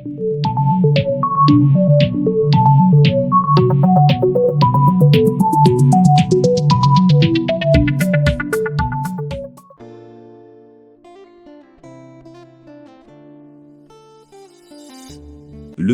Le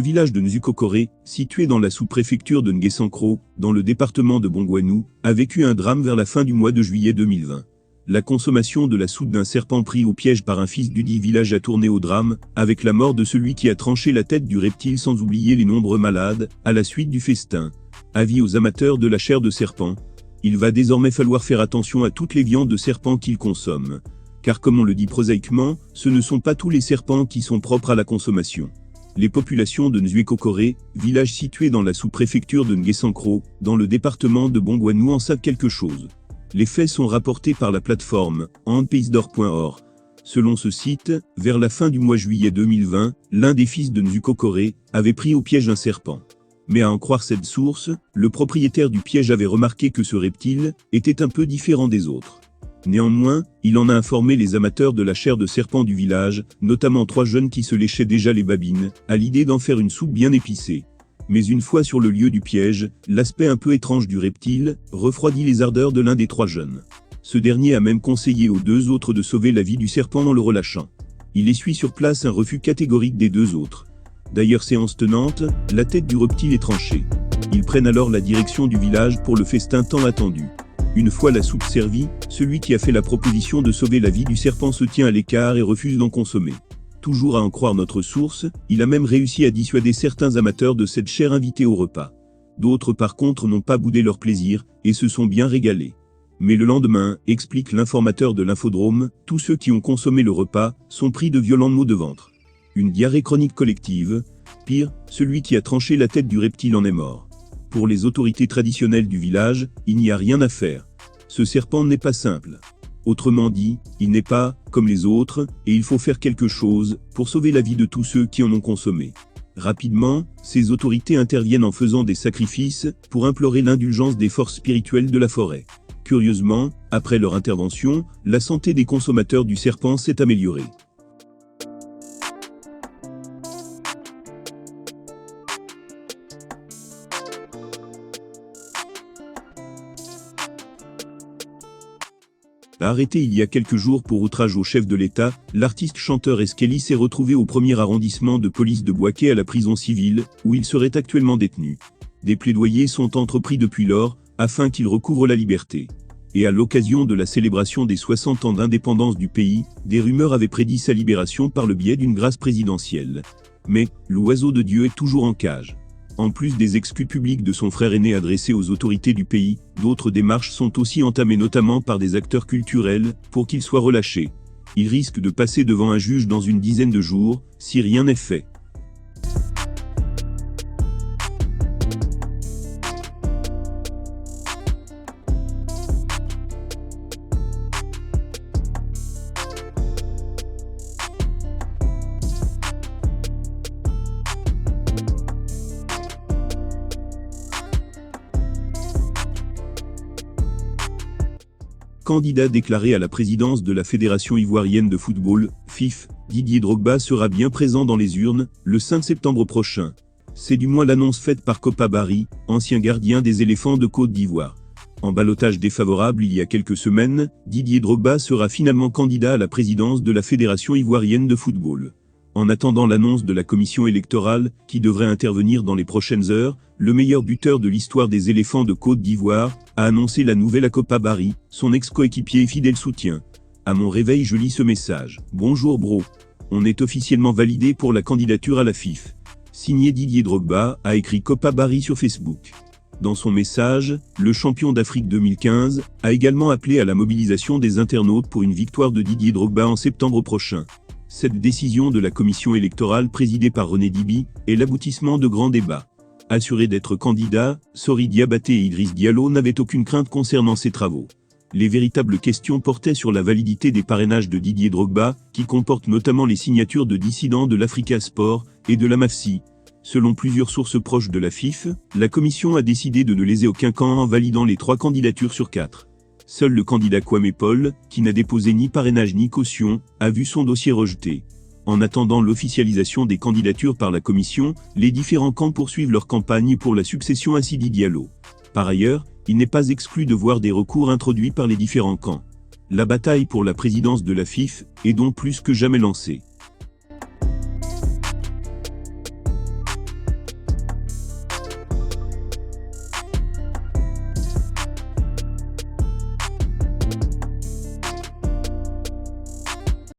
village de Nzukokore, situé dans la sous-préfecture de Ngesankro, dans le département de Bongwanou, a vécu un drame vers la fin du mois de juillet 2020. La consommation de la soude d'un serpent pris au piège par un fils dudit village a tourné au drame, avec la mort de celui qui a tranché la tête du reptile sans oublier les nombreux malades, à la suite du festin. Avis aux amateurs de la chair de serpent, il va désormais falloir faire attention à toutes les viandes de serpent qu'ils consomment. Car comme on le dit prosaïquement, ce ne sont pas tous les serpents qui sont propres à la consommation. Les populations de Nzukokore, village situé dans la sous-préfecture de Ngesankro, dans le département de Bongwanou en savent quelque chose. Les faits sont rapportés par la plateforme handpaysdor.org. Selon ce site, vers la fin du mois juillet 2020, l'un des fils de Nzukokore avait pris au piège un serpent. Mais à en croire cette source, le propriétaire du piège avait remarqué que ce reptile était un peu différent des autres. Néanmoins, il en a informé les amateurs de la chair de serpent du village, notamment 3 jeunes qui se léchaient déjà les babines, à l'idée d'en faire une soupe bien épicée. Mais une fois sur le lieu du piège, l'aspect un peu étrange du reptile refroidit les ardeurs de l'un des 3 jeunes. Ce dernier a même conseillé aux 2 autres de sauver la vie du serpent en le relâchant. Il essuie sur place un refus catégorique des 2 autres. D'ailleurs, séance tenante, la tête du reptile est tranchée. Ils prennent alors la direction du village pour le festin tant attendu. Une fois la soupe servie, celui qui a fait la proposition de sauver la vie du serpent se tient à l'écart et refuse d'en consommer. Toujours à en croire notre source, il a même réussi à dissuader certains amateurs de cette chair invités au repas. D'autres par contre n'ont pas boudé leur plaisir, et se sont bien régalés. Mais le lendemain, explique l'informateur de l'infodrome, tous ceux qui ont consommé le repas sont pris de violents maux de ventre. Une diarrhée chronique collective. Pire, celui qui a tranché la tête du reptile en est mort. Pour les autorités traditionnelles du village, il n'y a rien à faire. Ce serpent n'est pas simple. Autrement dit, il n'est pas comme les autres, et il faut faire quelque chose pour sauver la vie de tous ceux qui en ont consommé. Rapidement, ces autorités interviennent en faisant des sacrifices pour implorer l'indulgence des forces spirituelles de la forêt. Curieusement, après leur intervention, la santé des consommateurs du serpent s'est améliorée. Arrêté il y a quelques jours pour outrage au chef de l'État, l'artiste-chanteur Eskeli s'est retrouvé au 1er arrondissement de police de Bouaké à la prison civile, où il serait actuellement détenu. Des plaidoyers sont entrepris depuis lors, afin qu'il recouvre la liberté. Et à l'occasion de la célébration des 60 ans d'indépendance du pays, des rumeurs avaient prédit sa libération par le biais d'une grâce présidentielle. Mais, l'oiseau de Dieu est toujours en cage. En plus des excuses publiques de son frère aîné adressées aux autorités du pays, d'autres démarches sont aussi entamées notamment par des acteurs culturels, pour qu'il soit relâché. Il risque de passer devant un juge dans une dizaine de jours, si rien n'est fait. Candidat déclaré à la présidence de la Fédération ivoirienne de football, FIF, Didier Drogba sera bien présent dans les urnes, le 5 septembre prochain. C'est du moins l'annonce faite par Kopa Barry, ancien gardien des éléphants de Côte d'Ivoire. En ballottage défavorable il y a quelques semaines, Didier Drogba sera finalement candidat à la présidence de la Fédération ivoirienne de football. En attendant l'annonce de la commission électorale, qui devrait intervenir dans les prochaines heures, le meilleur buteur de l'histoire des éléphants de Côte d'Ivoire a annoncé la nouvelle à Kopa Barry, son ex-coéquipier et fidèle soutien. À mon réveil je lis ce message. Bonjour bro. On est officiellement validé pour la candidature à la FIF. Signé Didier Drogba, a écrit Kopa Barry sur Facebook. Dans son message, le champion d'Afrique 2015 a également appelé à la mobilisation des internautes pour une victoire de Didier Drogba en septembre prochain. Cette décision de la commission électorale présidée par René Dibi est l'aboutissement de grands débats. Assurés d'être candidats, Sori Diabaté et Idriss Diallo n'avaient aucune crainte concernant ces travaux. Les véritables questions portaient sur la validité des parrainages de Didier Drogba, qui comportent notamment les signatures de dissidents de l'Africa Sport et de la MAFSI. Selon plusieurs sources proches de la FIF, la commission a décidé de ne léser aucun camp en validant les 3 candidatures sur 4. Seul le candidat Kwame Paul, qui n'a déposé ni parrainage ni caution, a vu son dossier rejeté. En attendant l'officialisation des candidatures par la commission, les différents camps poursuivent leur campagne pour la succession à Sidi Diallo. Par ailleurs, il n'est pas exclu de voir des recours introduits par les différents camps. La bataille pour la présidence de la FIF est donc plus que jamais lancée.